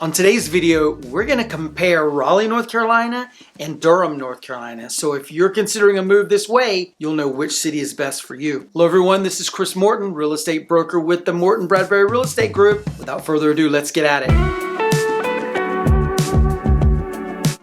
On today's video, we're going to compare Raleigh, North Carolina and Durham, North Carolina. So if you're considering a move this way, you'll know which city is best for you. Hello everyone, this is Chris Morton, real estate broker with the Morton Bradbury Real Estate Group. Without further ado, let's get at it.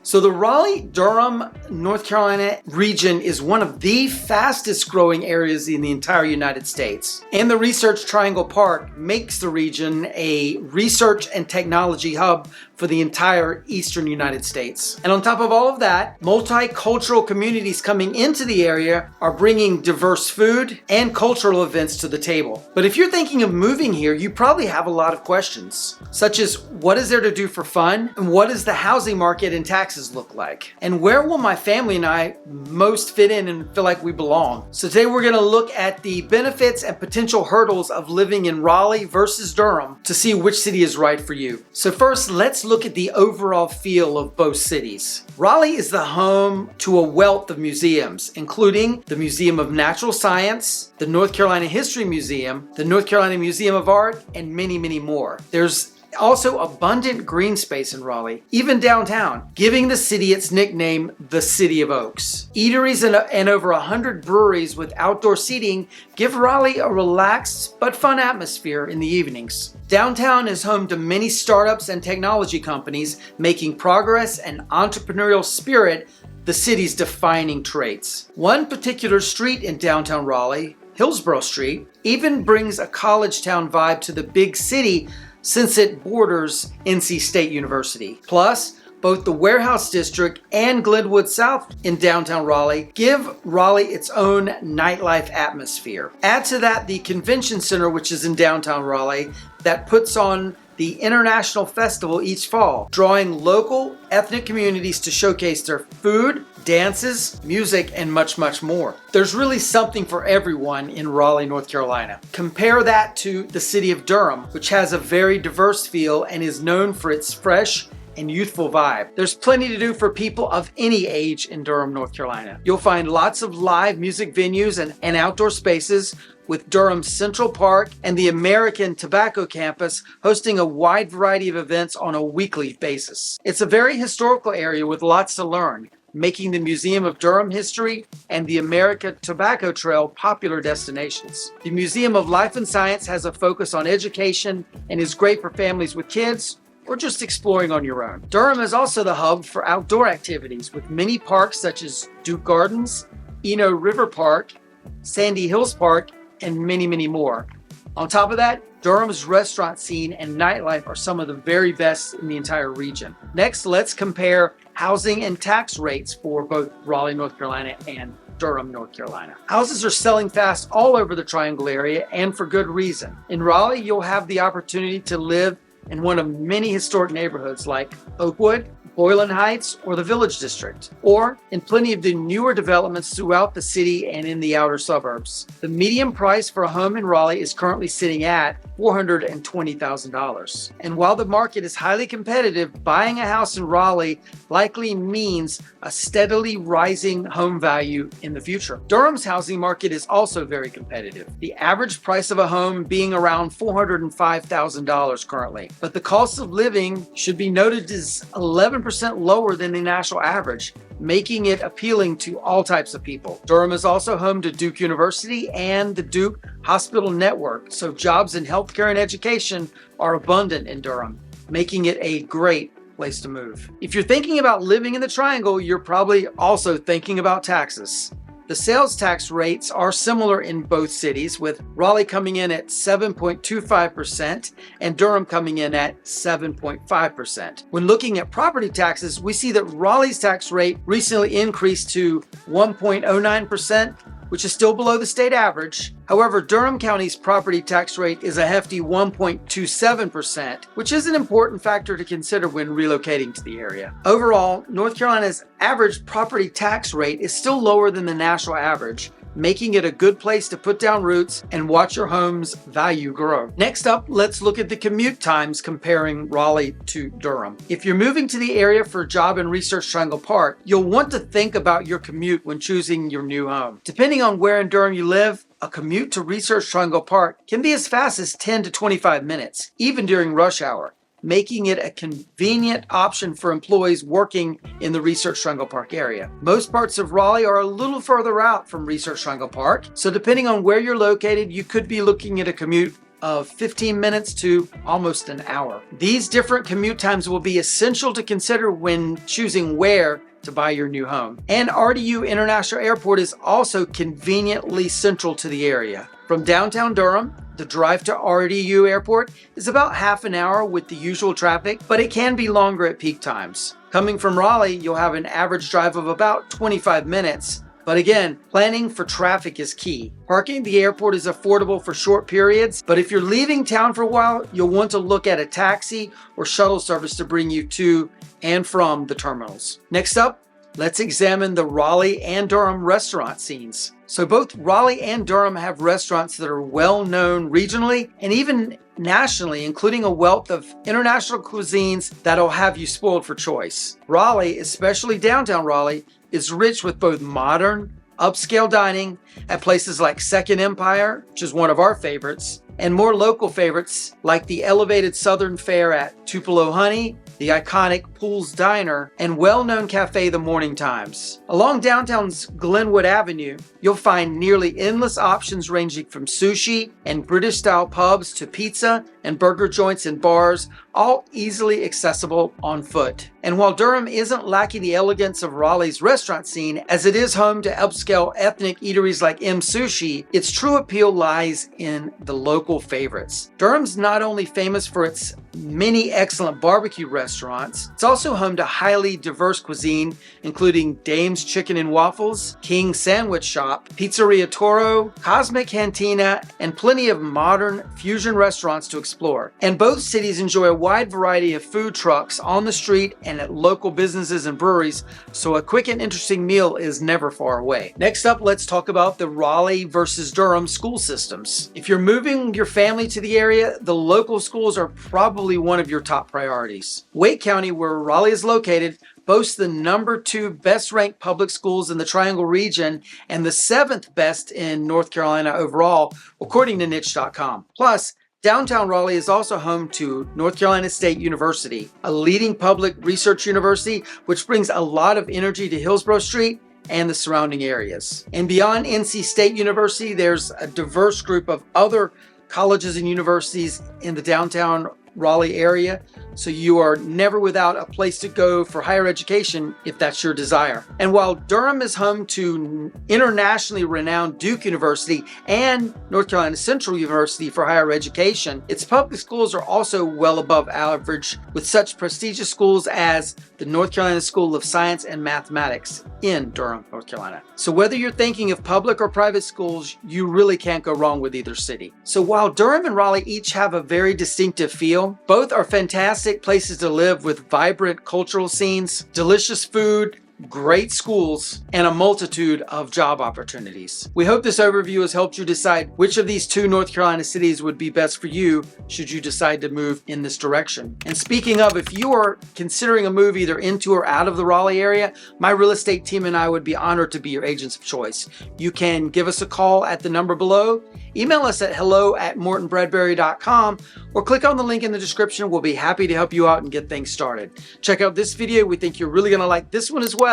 So the Raleigh-Durham, North Carolina region is one of the fastest growing areas in the entire United States. And the Research Triangle Park makes the region a research and technology hub for the entire eastern United States. And on top of all of that, multicultural communities coming into the area are bringing diverse food and cultural events to the table. But if you're thinking of moving here, you probably have a lot of questions, such as what is there to do for fun? And what does the housing market and taxes look like? And where will my family and I most fit in and feel like we belong? So today we're gonna look at the benefits and potential hurdles of living in Raleigh versus Durham to see which city is right for you. So first, let's look at the overall feel of both cities. Raleigh is the home to a wealth of museums, including the Museum of Natural Science, the North Carolina History Museum, the North Carolina Museum of Art, and many, many more. There's also abundant green space in Raleigh, even downtown, giving the city its nickname, the City of Oaks. Eateries and over 100 breweries with outdoor seating give Raleigh a relaxed but fun atmosphere in the evenings. Downtown is home to many startups and technology companies making progress and entrepreneurial spirit the city's defining traits. One particular street in downtown Raleigh, Hillsborough Street, even brings a college town vibe to the big city since it borders NC State University. Plus, both the Warehouse District and Glenwood South in downtown Raleigh give Raleigh its own nightlife atmosphere. Add to that the Convention Center, which is in downtown Raleigh, that puts on the International Festival each fall, drawing local ethnic communities to showcase their food, dances, music, and much, much more. There's really something for everyone in Raleigh, North Carolina. Compare that to the city of Durham, which has a very diverse feel and is known for its fresh and youthful vibe. There's plenty to do for people of any age in Durham, North Carolina. You'll find lots of live music venues and outdoor spaces, with Durham's Central Park and the American Tobacco Campus hosting a wide variety of events on a weekly basis. It's a very historical area with lots to learn, making the Museum of Durham History and the American Tobacco Trail popular destinations. The Museum of Life and Science has a focus on education and is great for families with kids or just exploring on your own. Durham is also the hub for outdoor activities with many parks such as Duke Gardens, Eno River Park, Sandy Hills Park, and many, many more. On top of that, Durham's restaurant scene and nightlife are some of the very best in the entire region. Next, let's compare housing and tax rates for both Raleigh, North Carolina and Durham, North Carolina. Houses are selling fast all over the Triangle area and for good reason. In Raleigh, you'll have the opportunity to live in one of many historic neighborhoods like Oakwood, Boylan Heights, or the Village District, or in plenty of the newer developments throughout the city and in the outer suburbs. The median price for a home in Raleigh is currently sitting at $420,000. And while the market is highly competitive, buying a house in Raleigh likely means a steadily rising home value in the future. Durham's housing market is also very competitive, the average price of a home being around $405,000 currently. But the cost of living, should be noted, is 11% lower than the national average, making it appealing to all types of people. Durham is also home to Duke University and the Duke Hospital Network, so jobs in healthcare and education are abundant in Durham, making it a great place to move. If you're thinking about living in the Triangle, you're probably also thinking about taxes. The sales tax rates are similar in both cities, with Raleigh coming in at 7.25% and Durham coming in at 7.5%. When looking at property taxes, we see that Raleigh's tax rate recently increased to 1.09%, which is still below the state average. However, Durham County's property tax rate is a hefty 1.27%, which is an important factor to consider when relocating to the area. Overall, North Carolina's average property tax rate is still lower than the national average, making it a good place to put down roots and watch your home's value grow. Next up, let's look at the commute times comparing Raleigh to Durham. If you're moving to the area for a job in Research Triangle Park, you'll want to think about your commute when choosing your new home. Depending on where in Durham you live, a commute to Research Triangle Park can be as fast as 10 to 25 minutes, even during rush hour, making it a convenient option for employees working in the Research Triangle Park area. Most parts of Raleigh are a little further out from Research Triangle Park, so depending on where you're located, you could be looking at a commute of 15 minutes to almost an hour. These different commute times will be essential to consider when choosing where to buy your new home. And RDU International Airport is also conveniently central to the area. From downtown Durham, the drive to RDU Airport is about half an hour with the usual traffic, but it can be longer at peak times. Coming from Raleigh, you'll have an average drive of about 25 minutes. But again, planning for traffic is key. Parking at the airport is affordable for short periods, but if you're leaving town for a while, you'll want to look at a taxi or shuttle service to bring you to and from the terminals. Next up, let's examine the Raleigh and Durham restaurant scenes. So both Raleigh and Durham have restaurants that are well known regionally and even nationally, including a wealth of international cuisines that'll have you spoiled for choice. Raleigh, especially downtown Raleigh, is rich with both modern, upscale dining at places like Second Empire, which is one of our favorites, and more local favorites like the elevated Southern Fare at Tupelo Honey, the iconic Pools Diner, and well-known cafe The Morning Times. Along downtown's Glenwood Avenue, you'll find nearly endless options ranging from sushi and British-style pubs to pizza and burger joints and bars, all easily accessible on foot. And while Durham isn't lacking the elegance of Raleigh's restaurant scene, as it is home to upscale ethnic eateries like M Sushi, its true appeal lies in the local favorites. Durham's not only famous for its many excellent barbecue restaurants, it's also home to highly diverse cuisine, including Dame's Chicken and Waffles, King's Sandwich Shop, Pizzeria Toro, Cosmic Cantina, and plenty of modern fusion restaurants to explore. And both cities enjoy a wide variety of food trucks on the street and at local businesses and breweries, so a quick and interesting meal is never far away. Next up, let's talk about the Raleigh versus Durham school systems. If you're moving your family to the area, the local schools are probably one of your top priorities. Wake County, where Raleigh is located, boasts the number 2 best ranked public schools in the Triangle region and the 7th best in North Carolina overall, according to niche.com. Plus, downtown Raleigh is also home to North Carolina State University, a leading public research university which brings a lot of energy to Hillsborough Street and the surrounding areas. And beyond NC State University, there's a diverse group of other colleges and universities in the downtown Raleigh area, so you are never without a place to go for higher education if that's your desire. And while Durham is home to internationally renowned Duke University and North Carolina Central University for higher education, its public schools are also well above average, with such prestigious schools as the North Carolina School of Science and Mathematics in Durham, North Carolina. So whether you're thinking of public or private schools, you really can't go wrong with either city. So while Durham and Raleigh each have a very distinctive feel, both are fantastic places to live with vibrant cultural scenes, delicious food, great schools, and a multitude of job opportunities. We hope this overview has helped you decide which of these 2 North Carolina cities would be best for you should you decide to move in this direction. And speaking of, if you are considering a move either into or out of the Raleigh area, my real estate team and I would be honored to be your agents of choice. You can give us a call at the number below, email us at hello@mortonbradbury.com, or click on the link in the description. We'll be happy to help you out and get things started. Check out this video. We think you're really going to like this one as well.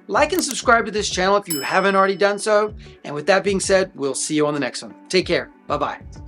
Like and subscribe to this channel if you haven't already done so. And with that being said, we'll see you on the next one. Take care. Bye-bye.